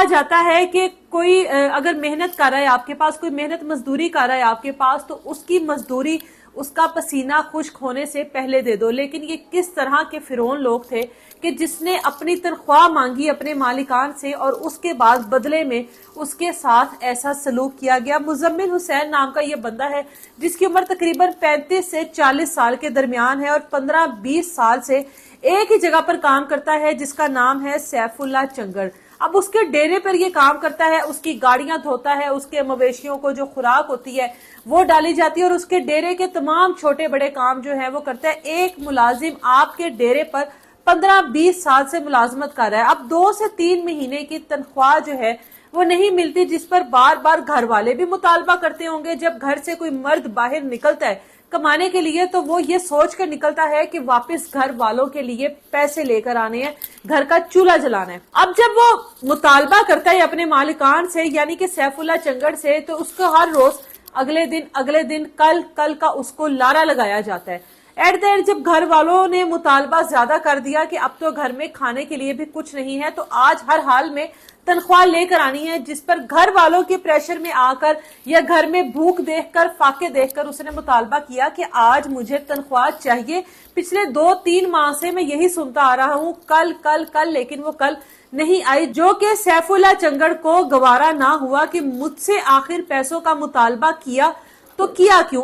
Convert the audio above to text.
جاتا ہے کہ کوئی اگر محنت کر رہا ہے آپ کے پاس، کوئی محنت مزدوری کر رہا ہے آپ کے پاس، تو اس کی مزدوری، اس کا پسینہ خشک ہونے سے پہلے دے دو. لیکن یہ کس طرح کے فرعون لوگ تھے کہ جس نے اپنی تنخواہ مانگی اپنے مالکان سے اور اس کے بعد بدلے میں اس کے ساتھ ایسا سلوک کیا گیا. مزمل حسین نام کا یہ بندہ ہے جس کی عمر تقریباً 35 سے 40 سال کے درمیان ہے اور 15-20 سال سے ایک ہی جگہ پر کام کرتا ہے جس کا نام ہے سیف اللہ چنگڑ. اب اس کے ڈیرے پر یہ کام کرتا ہے، اس کی گاڑیاں دھوتا ہے، اس کے مویشیوں کو جو خوراک ہوتی ہے وہ ڈالی جاتی ہے اور اس کے ڈیرے کے تمام چھوٹے بڑے کام جو ہے وہ کرتا ہے. ایک ملازم آپ کے ڈیرے پر 15-20 سال سے ملازمت کر رہا ہے. اب 2 سے 3 مہینے کی تنخواہ جو ہے وہ نہیں ملتی، جس پر بار بار گھر والے بھی مطالبہ کرتے ہوں گے. جب گھر سے کوئی مرد باہر نکلتا ہے کمانے کے لیے تو وہ یہ سوچ کر نکلتا ہے کہ واپس گھر والوں کے لیے پیسے لے کر آنے ہیں، گھر کا چولہا جلانا ہے. اب جب وہ مطالبہ کرتا ہے اپنے مالکان سے یعنی کہ سیف اللہ چنگڑ سے، تو اس کو ہر روز اگلے دن کل کا اس کو لارا لگایا جاتا ہے. ایٹ دا اینڈ جب گھر والوں نے مطالبہ زیادہ کر دیا کہ اب تو گھر میں کھانے کے لیے بھی کچھ نہیں ہے، تو آج ہر حال میں تنخواہ لے کر آنی ہے، جس پر گھر والوں کے پریشر میں آ کر یا گھر میں بھوک دیکھ کر، فاقے دیکھ کر اس نے مطالبہ کیا کہ آج مجھے تنخواہ چاہیے. پچھلے 2-3 ماہ سے میں یہی سنتا آ رہا ہوں کل، لیکن وہ کل نہیں آئی، جو کہ سیف اللہ چنگڑ کو گوارا نہ ہوا کہ مجھ سے آخر پیسوں کا مطالبہ کیا تو کیا کیوں.